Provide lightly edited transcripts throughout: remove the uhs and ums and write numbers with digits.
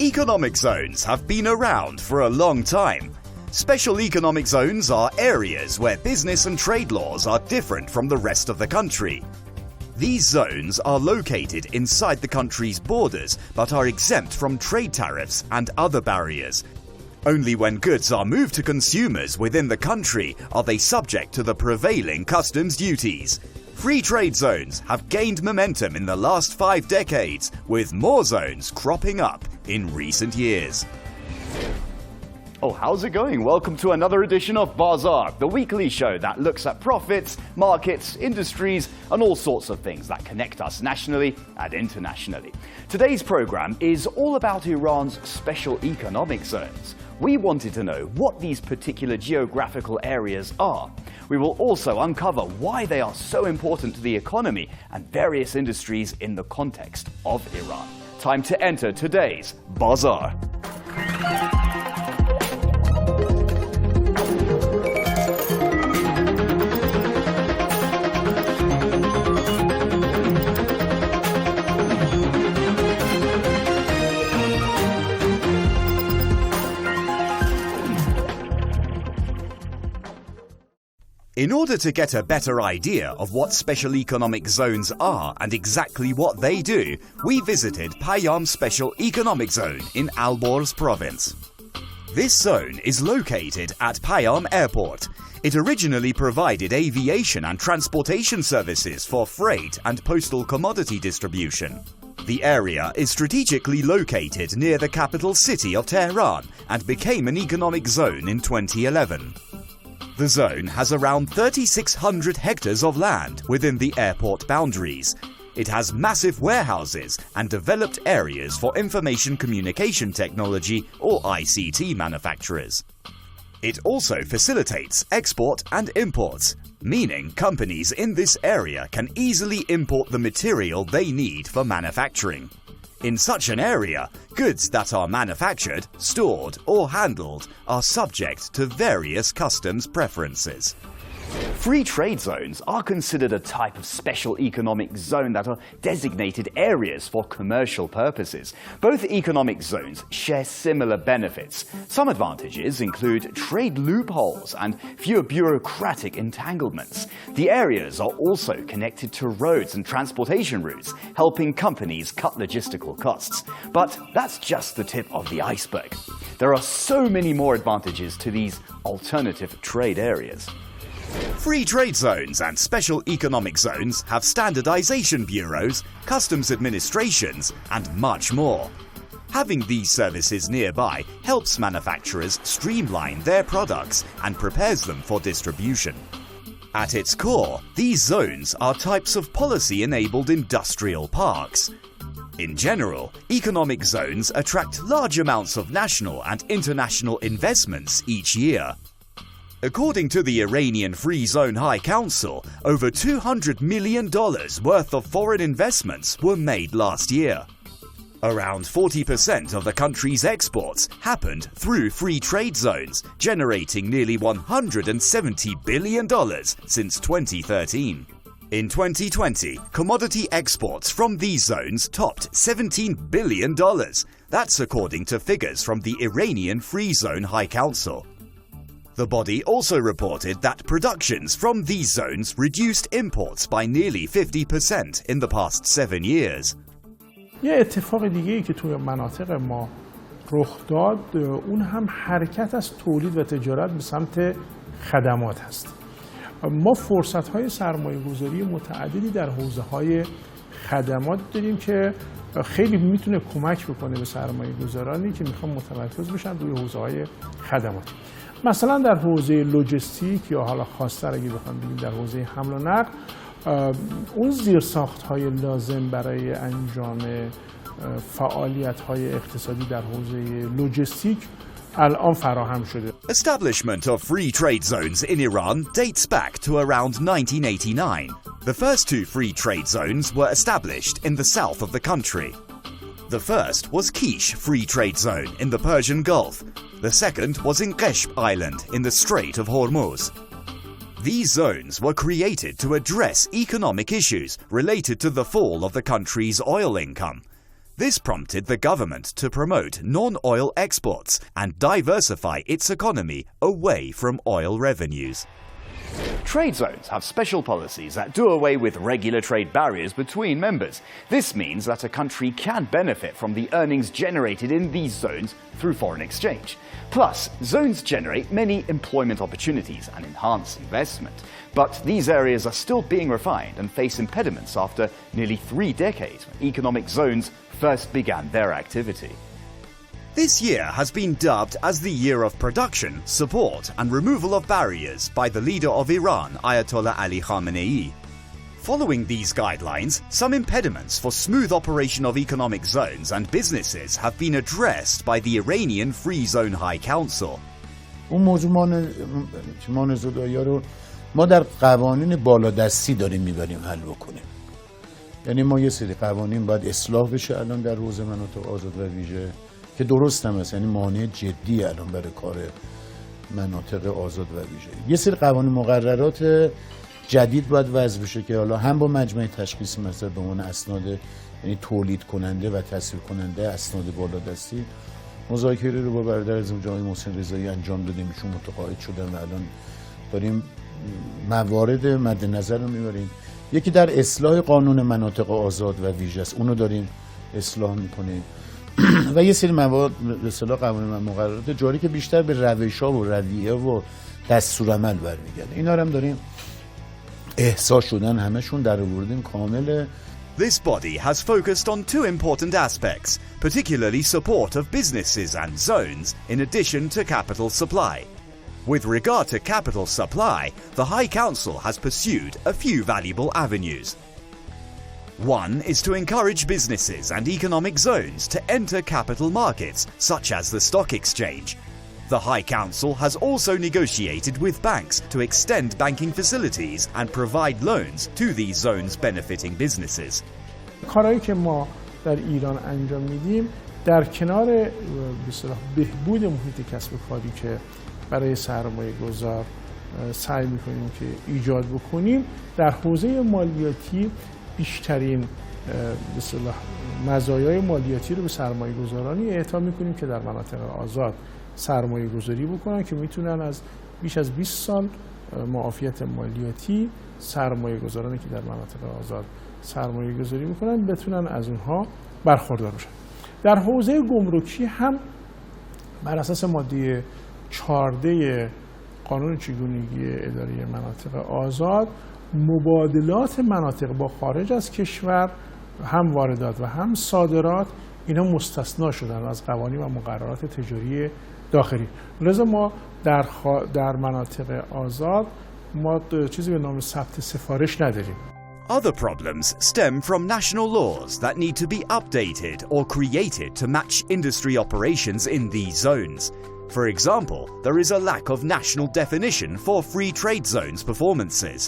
Economic zones have been around for a long time. Special economic zones are areas where business and trade laws are different from the rest of the country. These zones are located inside the country's borders but are exempt from trade tariffs and other barriers. Only when goods are moved to consumers within the country are they subject to the prevailing customs duties. Free trade zones have gained momentum in the last 5 decades, with more zones cropping up in recent years. Oh, how's it going? Welcome to another edition of Bazaar, the weekly show that looks at profits, markets, industries, and all sorts of things that connect us nationally and internationally. Today's program is all about Iran's special economic zones. We wanted to know what these particular geographical areas are. We will also uncover why they are so important to the economy and various industries in the context of Iran. Time to enter today's Bazaar. In order to get a better idea of what special economic zones are and exactly what they do, we visited Payam Special Economic Zone in Alborz province. This zone is located at Payam Airport. It originally provided aviation and transportation services for freight and postal commodity distribution. The area is strategically located near the capital city of Tehran and became an economic zone in 2011. The zone has around 3,600 hectares of land within the airport boundaries. It has massive warehouses and developed areas for information communication technology or ICT manufacturers. It also facilitates export and imports, meaning companies in this area can easily import the material they need for manufacturing. In such an area, goods that are manufactured, stored, or handled are subject to various customs preferences. Free trade zones are considered a type of special economic zone that are designated areas for commercial purposes. Both economic zones share similar benefits. Some advantages include trade loopholes and fewer bureaucratic entanglements. The areas are also connected to roads and transportation routes, helping companies cut logistical costs. But that's just the tip of the iceberg. There are so many more advantages to these alternative trade areas. Free trade zones and special economic zones have standardization bureaus, customs administrations, and much more. Having these services nearby helps manufacturers streamline their products and prepares them for distribution. At its core, these zones are types of policy-enabled industrial parks. In general, economic zones attract large amounts of national and international investments each year. According to the Iranian Free Zone High Council, over $200 million worth of foreign investments were made last year. Around 40% of the country's exports happened through free trade zones, generating nearly $170 billion since 2013. In 2020, commodity exports from these zones topped $17 billion. That's according to figures from the Iranian Free Zone High Council. The body also reported that productions from these zones reduced imports by nearly 50% in the past 7 years. یه اتفاق دیگه‌ای که توی مناطق ما رخ داد اون هم حرکت از تولید و تجارت به سمت خدمات هست. ما فرصت‌های سرمایه‌گذاری متعددی در حوزه‌های خدمات داریم که خیلی میتونه کمک بکنه به سرمایه‌گذارانی که میخوان متمرکز بشن روی حوزه‌های خدمات. مثلا در حوزه لوجستیک یا حالا خاص‌تر اگه بخوام بگیم در حوزه حمل و نقل اون زیرساخت‌های لازم برای انجام فعالیت‌های اقتصادی در حوزه لوجستیک الان فراهم شده. Establishment of free trade zones in Iran dates back to around 1989. The first 2 free trade zones were established in the south of the country. The first was Kish Free Trade Zone in the Persian Gulf. The second was in Qeshb Island in the Strait of Hormuz. These zones were created to address economic issues related to the fall of the country's oil income. This prompted the government to promote non-oil exports and diversify its economy away from oil revenues. Trade zones have special policies that do away with regular trade barriers between members. This means that a country can benefit from the earnings generated in these zones through foreign exchange. Plus, zones generate many employment opportunities and enhance investment. But these areas are still being refined and face impediments after nearly 3 decades when economic zones first began their activity. This year has been dubbed as the year of production, support and removal of barriers by the leader of Iran, Ayatollah Ali Khamenei. Following these guidelines, some impediments for smooth operation of economic zones and businesses have been addressed by the Iranian Free Zone High Council. اون موضوع مانزودایی رو ما در قوانین بالادستی داریم میبریم حل بکنیم. یعنی ما یه سری قوانین باید اصلاح بشه الان در حوزه مناطق آزاد و ویژه که درست هم هست، یعنی مانع جدی الان برای کار مناطق آزاد و ویژه. یه سری قوانین مقررات جدید باید وضع بشه که حالا هم با مجمع تشخیص مثلا به عنوان اسناد، یعنی تولید کننده و تصویر کننده اسناد بالادستی مذاکره رو با برادر اعظم جناب محسن رضایی انجام دادیم، ایشون متقاعد شدن و الان داریم موارد مد نظر رو میبریم. یکی در اصلاح قانون مناطق آزاد و ویژه است، اونو داریم اصلاح میکنیم و یه سری مواد به اصطلاح قوانین و مقررات جاری که بیشتر به روش‌ها و رویه و دستورالعمل برمیگرده، اینا رو هم داریم احساس شدن همشون در آوردیم کامل. This body has focused on 2 important aspects, particularly support of businesses and zones, in addition to capital supply. With regard to capital supply, the High Council has pursued a few valuable avenues. One is to encourage businesses and economic zones to enter capital markets, such as the stock exchange. The High Council has also negotiated with banks to extend banking facilities and provide loans to these zones benefiting businesses. کارهایی که ما در ایران انجام میدیم در کنار به اصطلاح بهبود محیط کسب و کاری که برای سرمایه گذار سعی میکنیم که ایجاد بکنیم، در حوزه مالیاتی بیشترین به اصطلاح مزایای مالیاتی رو به سرمایه گذارانی اعطا میکنیم که در مناطق آزاد سرمایه گذاری بکنن که میتونن از بیش از 20 سال معافیت مالیاتی سرمایه گذارانی که در مناطق آزاد سرمایه گذاری میکنن بتونن از اونها برخوردار بشن. در حوزه گمرکی هم بر اساس ماده 14 قانون چگونگی اداره مناطق آزاد مبادلات مناطق با خارج از کشور، هم واردات و هم صادرات، اینا مستثنا شدن از قوانین و مقررات تجاری داخلی. لذا ما در مناطق آزاد ما چیزی به نام ثبت سفارش نداریم. Other problems stem from national laws that need to be updated or created to match industry operations in these zones. For example, there is a lack of national definition for free trade zones performances.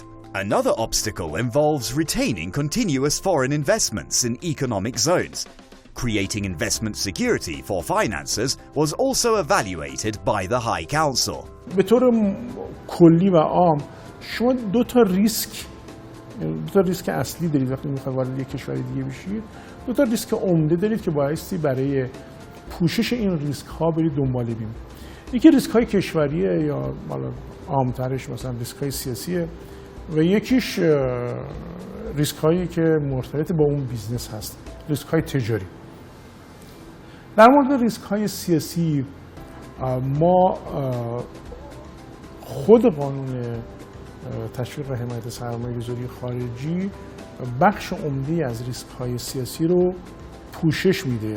Another obstacle involves retaining continuous foreign investments in economic zones. Creating investment security for financiers was also evaluated by the High Council. به طور کلی و عام شما دو تا ریسک اصلی دارید وقتی میخواید وارد یک کشور دیگه بشید. 2 تا ریسک عمده دارید که بایستی برای پوشش این ریسک ها برید دنبال بیم. یکی ریسک های کشوریه یا عامترش مثلا ریسک های سیاسیه و یکیش ریسک هایی که مرتبط با اون بیزنس هست، ریسک های تجاری. در مورد ریسک های سیاسی ما خود قانون تشویق و حمایت سرمایه‌گذاری خارجی بخش عمده از ریسک های سیاسی رو پوشش میده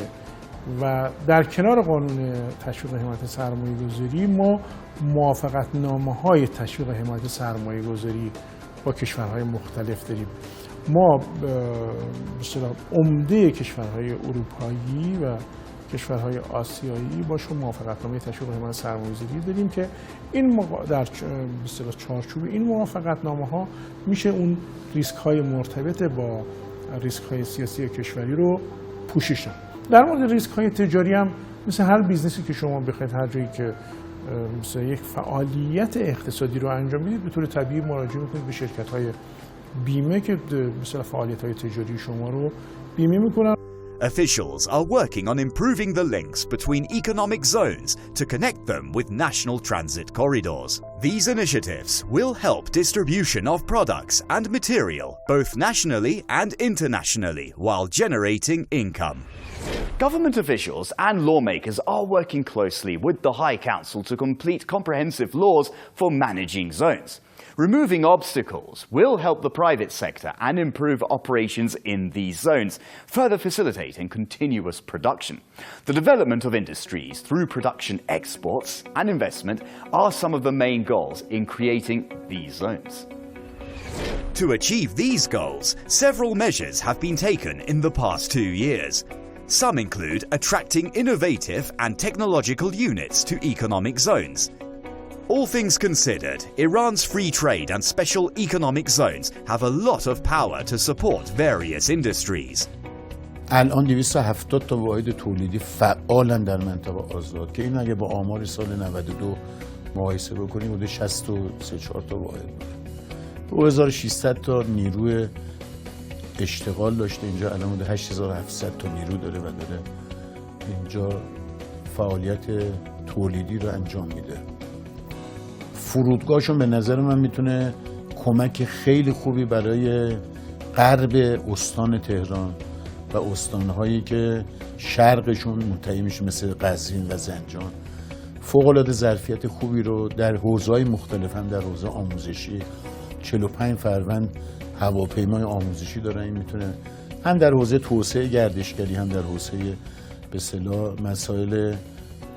و در کنار قانون تشویق و حمایت سرمایه‌گذاری ما موافقتنامه‌های تشویق و حمایت سرمایه‌گذاری با کشورهای مختلف داریم. ما به اصطلاح عمده کشورهای اروپایی و کشورهای آسیایی باشون موافقتنامه تشویق و حمایت سرمایه‌گذاری داریم که این در به اصطلاح چارچوب این موافقتنامه‌ها میشه اون ریسک‌های مرتبط با ریسک‌های سیاسی کشوری رو پوشش داد. در مورد ریسک‌های تجاری هم مثل هر بیزنسی که شما بخواید هر جایی که مثل یک فعالیت اقتصادی رو انجام میدید به طور طبیعی مراجعه میکنید به شرکت‌های بیمه که مثلا فعالیت‌های تجاری شما رو بیمه میکنن. Officials are working on improving the links between economic zones to connect them with national transit corridors. These initiatives will help distribution of products and material both nationally and internationally while generating income. Government officials and lawmakers are working closely with the High Council to complete comprehensive laws for managing zones. Removing obstacles will help the private sector and improve operations in these zones, further facilitating continuous production. The development of industries through production exports and investment are some of the main goals in creating these zones. To achieve these goals, several measures have been taken in the past 2 years. Some include attracting innovative and technological units to economic zones. All things considered, Iran's free trade and special economic zones have a lot of power to support various industries. الان 270 تا واحد تولیدی فعالن در منطقه آزاد که این اگه با آمار سال 92 مقایسه بکنیم بوده 63 تا واحد بود. 2600 تا نیروی اشتغال داشته اینجا، الان بوده 8700 تا نیرو داره و داره اینجا فعالیت تولیدی رو انجام میده. فرودگاهشون به نظر من میتونه کمک خیلی خوبی برای غرب استان تهران و استانهایی که شرقشون منتهی میشه مثل قزوین و زنجان فوق‌العاده ظرفیت خوبی رو در حوزه‌های مختلف، هم در حوزه آموزشی 45 فروند هواپیمای آموزشی دارن، این میتونه هم در حوزه توسعه گردشگری هم در حوزه به اصطلاح مسائل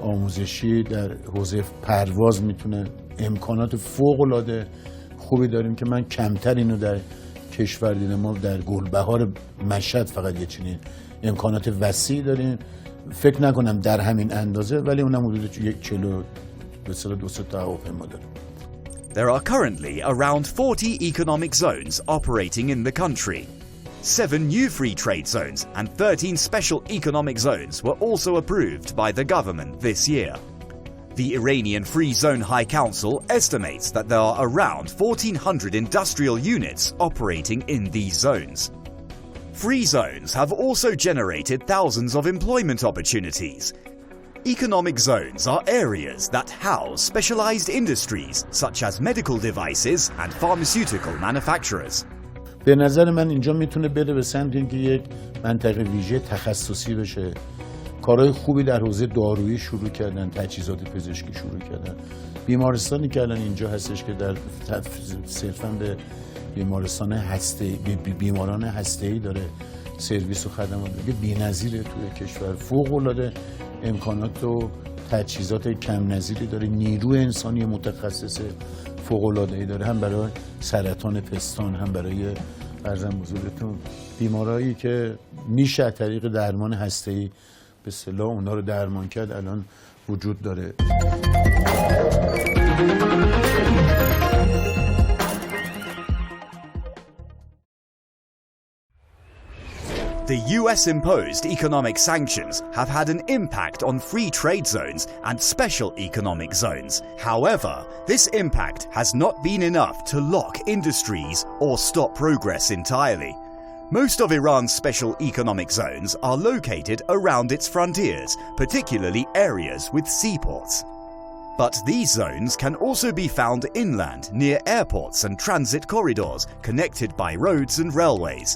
آموزشی در حوزه پرواز میتونه امکانات فوق‌العاده خوبی داریم که من کمتر اینو در کشور دیدم. ما در گلبهار مشهد فقط یه چنین امکانات وسیع داریم، فکر نکنم در همین اندازه، ولی اونم حدود 40 به اصطلاح 200 تا هواپیما داریم. There are currently around 40 economic zones operating in the country. 7 new free trade zones and 13 special economic zones were also approved by the government this year. The Iranian Free Zone High Council estimates that there are around 1,400 industrial units operating in these zones. Free zones have also generated thousands of employment opportunities. Economic zones are areas that house specialized industries such as medical devices and pharmaceutical manufacturers. به نظر من اینجا میتونه بره به سمت اینکه یک منطقه ویژه تخصصی بشه. کارهای خوبی در حوزه دارویی شروع کردن، تجهیزات پزشکی شروع کردن. بیمارستانی که الان اینجا هستش که در صرفاً به بیمارستان هسته‌ای، بیماران هسته‌ای داره سرویس و خدمات میده، بی‌نظیره توی کشور. فوق‌العاده امکانات و تجهیزات کم نظیری داره، نیروی انسانی متخصص فوق‌العاده‌ای داره، هم برای سرطان پستان، هم برای عرضم حضورتون بیمارایی که میشه از طریق درمان هسته‌ای به اصطلاح اونا رو درمان کرد الان وجود داره. The US-imposed economic sanctions have had an impact on free trade zones and special economic zones. However, this impact has not been enough to lock industries or stop progress entirely. Most of Iran's special economic zones are located around its frontiers, particularly areas with seaports. But these zones can also be found inland near airports and transit corridors connected by roads and railways.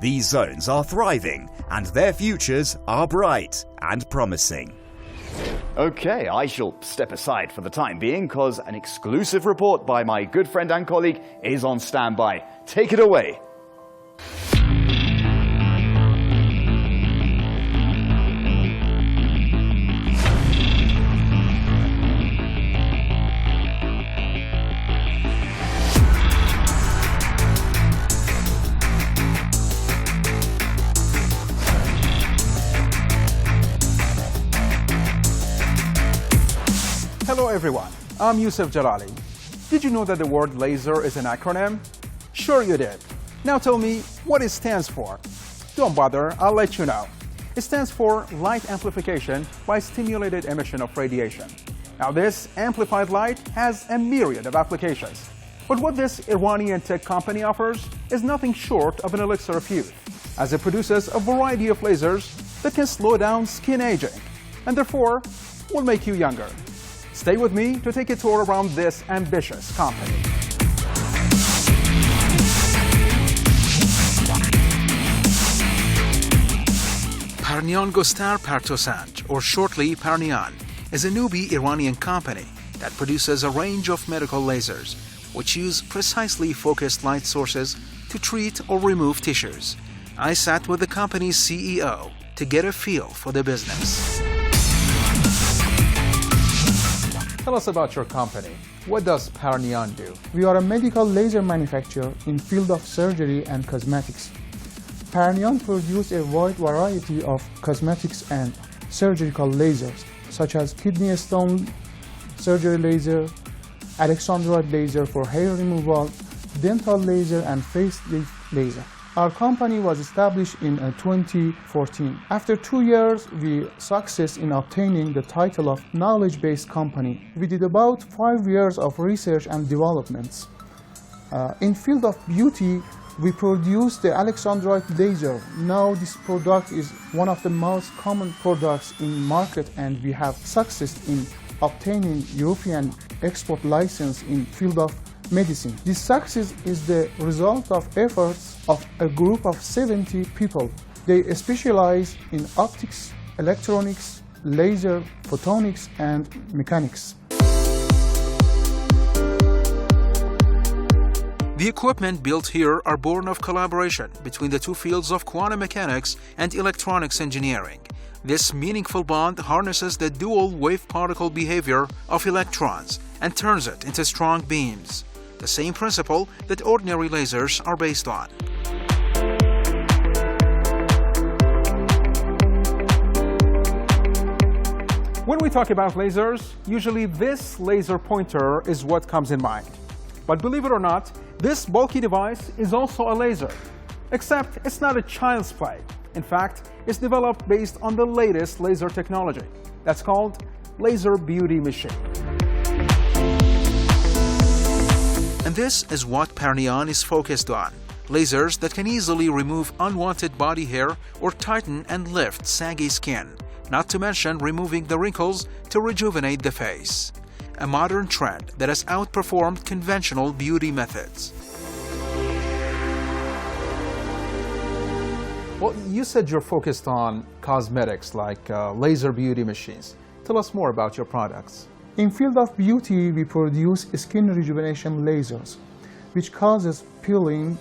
These zones are thriving and their futures are bright and promising. Okay, I shall step aside for the time being because an exclusive report by my good friend and colleague is on standby. Take it away. Hello everyone, I'm Yusuf Jalali. Did you know that the word laser is an acronym? Sure you did. Now tell me what it stands for. Don't bother, I'll let you know. It stands for light amplification by stimulated emission of radiation. Now this amplified light has a myriad of applications. But what this Iranian tech company offers is nothing short of an elixir of youth, as it produces a variety of lasers that can slow down skin aging and therefore will make you younger. Stay with me to take a tour around this ambitious company. Parnian Gostar Partosanj, or shortly Parnian, is a newbie Iranian company that produces a range of medical lasers, which use precisely focused light sources to treat or remove tissues. I sat with the company's CEO to get a feel for the business. Tell us about your company. What does Parnian do? We are a medical laser manufacturer in field of surgery and cosmetics. Parnian produces a wide variety of cosmetics and surgical lasers, such as kidney stone surgery laser, alexandrite laser for hair removal, dental laser, and facelift laser. Our company was established in 2014. After 2 years, we success in obtaining the title of knowledge-based company. We did about 5 years of research and developments. In field of beauty, we produce the alexandrite laser. Now this product is one of the most common products in market, and we have success in obtaining European export license in field of medicine. This success is the result of efforts of a group of 70 people. They specialize in optics, electronics, laser, photonics, and mechanics. The equipment built here are born of collaboration between the two fields of quantum mechanics and electronics engineering. This meaningful bond harnesses the dual wave-particle behavior of electrons and turns it into strong beams, the same principle that ordinary lasers are based on. When we talk about lasers, usually this laser pointer is what comes in mind. But believe it or not, this bulky device is also a laser. Except it's not a child's play. In fact, it's developed based on the latest laser technology. That's called laser beauty machine. And this is what Parnian is focused on. Lasers that can easily remove unwanted body hair or tighten and lift saggy skin, not to mention removing the wrinkles to rejuvenate the face. A modern trend that has outperformed conventional beauty methods. Well, you said you're focused on cosmetics like laser beauty machines. Tell us more about your products. In field of beauty, we produce skin rejuvenation lasers, which causes peeling,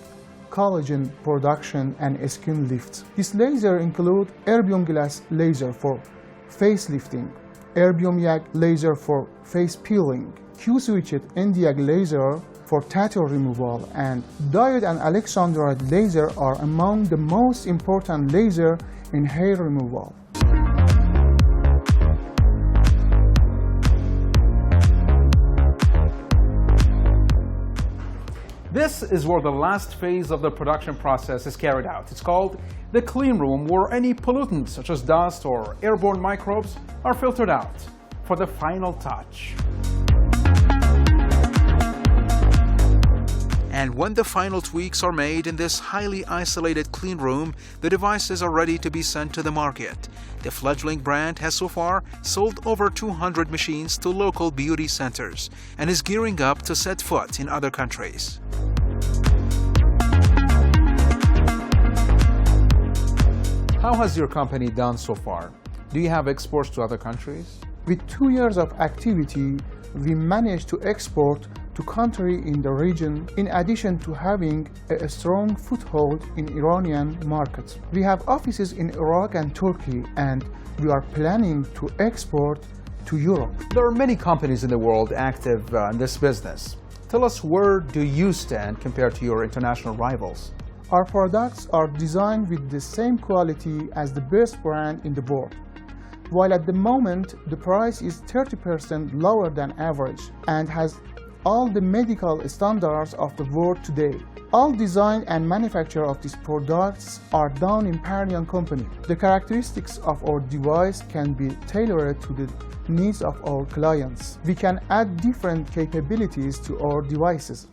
collagen production, and skin lift. This laser includes erbium glass laser for facelifting, erbium YAG laser for face peeling, Q-switched Nd:YAG laser for tattoo removal, and diode and alexandrite laser are among the most important laser in hair removal. This is where the last phase of the production process is carried out. It's called the clean room, where any pollutants such as dust or airborne microbes are filtered out for the final touch. And when the final tweaks are made in this highly isolated clean room, the devices are ready to be sent to the market. The fledgling brand has so far sold over 200 machines to local beauty centers and is gearing up to set foot in other countries. How has your company done so far? Do you have exports to other countries? With 2 years of activity, we managed to export to countries in the region, in addition to having a strong foothold in Iranian markets. We have offices in Iraq and Turkey, and we are planning to export to Europe. There are many companies in the world active in this business. Tell us, where do you stand compared to your international rivals? Our products are designed with the same quality as the best brand in the world, while at the moment the price is 30% lower than average and has all the medical standards of the world today. All design and manufacture of these products are done in Parnian company. The characteristics of our device can be tailored to the needs of our clients. We can add different capabilities to our devices.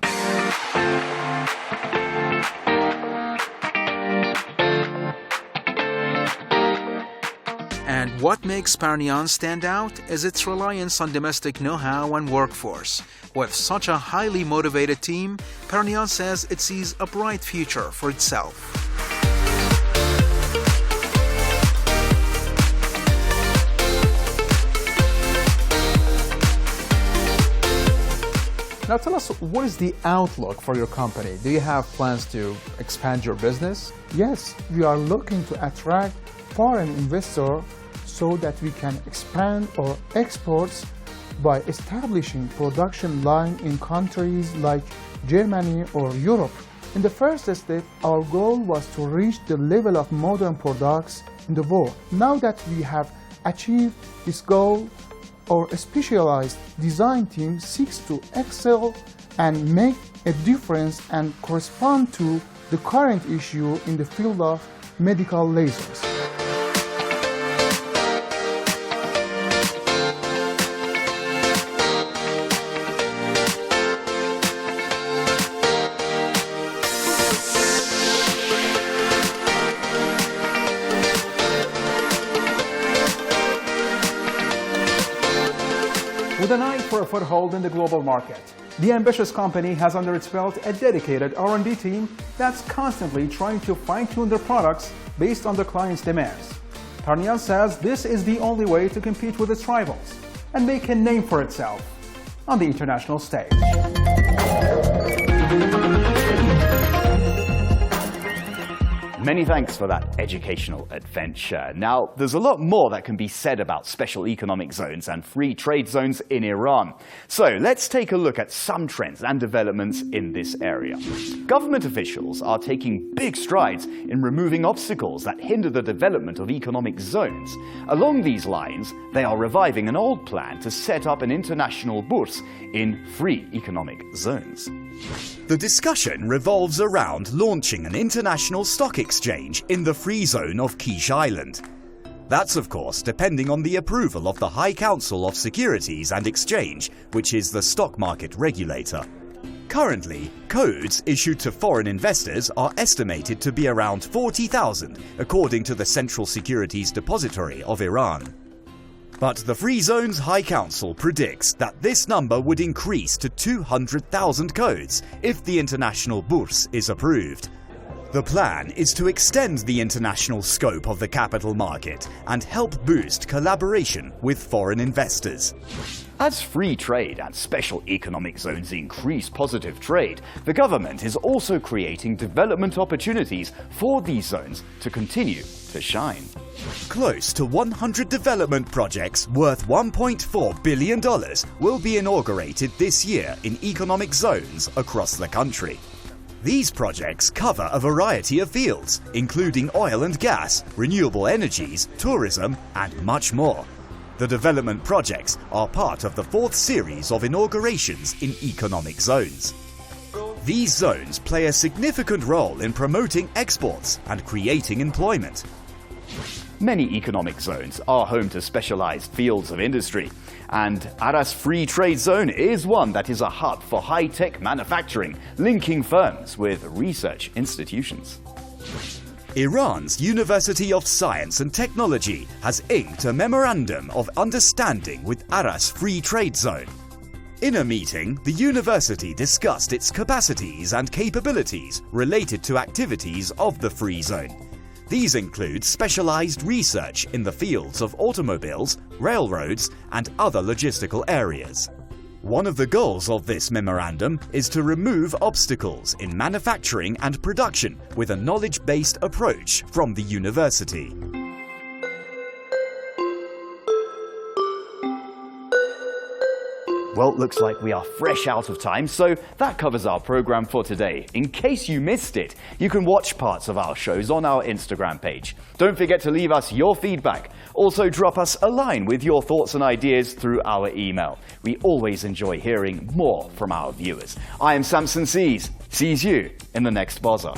What makes Parnian stand out is its reliance on domestic know-how and workforce. With such a highly motivated team, Parnian says it sees a bright future for itself. Now tell us, what is the outlook for your company? Do you have plans to expand your business? Yes, we are looking to attract foreign investors so that we can expand our exports by establishing production line in countries like Germany or Europe. In the first step, our goal was to reach the level of modern products in the world. Now that we have achieved this goal, our specialized design team seeks to excel and make a difference and correspond to the current issue in the field of medical lasers. With an eye for a foothold in the global market, the ambitious company has under its belt a dedicated R&D team that's constantly trying to fine-tune their products based on the client's demands. Parnian says this is the only way to compete with its rivals and make a name for itself on the international stage. Many thanks for that educational adventure. Now, there's a lot more that can be said about special economic zones and free trade zones in Iran. So let's take a look at some trends and developments in this area. Government officials are taking big strides in removing obstacles that hinder the development of economic zones. Along these lines, they are reviving an old plan to set up an international bourse in free economic zones. The discussion revolves around launching an international stock exchange in the free zone of Quiche Island. That's, of course, depending on the approval of the High Council of Securities and Exchange, which is the stock market regulator. Currently, codes issued to foreign investors are estimated to be around 40,000, according to the Central Securities Depository of Iran. But the Free Zone's High Council predicts that this number would increase to 200,000 codes if the international bourse is approved. The plan is to extend the international scope of the capital market and help boost collaboration with foreign investors. As free trade and special economic zones increase positive trade, the government is also creating development opportunities for these zones to continue to shine. Close to 100 development projects worth $1.4 billion will be inaugurated this year in economic zones across the country. These projects cover a variety of fields, including oil and gas, renewable energies, tourism, and much more. The development projects are part of the fourth series of inaugurations in economic zones. These zones play a significant role in promoting exports and creating employment. Many economic zones are home to specialized fields of industry, and Aras Free Trade Zone is one that is a hub for high-tech manufacturing, linking firms with research institutions. Iran's University of Science and Technology has inked a Memorandum of Understanding with Aras Free Trade Zone. In a meeting, the university discussed its capacities and capabilities related to activities of the Free Zone. These include specialized research in the fields of automobiles, railroads, and other logistical areas. One of the goals of this memorandum is to remove obstacles in manufacturing and production with a knowledge-based approach from the university. Well, looks like we are fresh out of time, so that covers our program for today. In case you missed it, you can watch parts of our shows on our Instagram page. Don't forget to leave us your feedback. Also, drop us a line with your thoughts and ideas through our email. We always enjoy hearing more from our viewers. I am Samson Sees you in the next bazaar.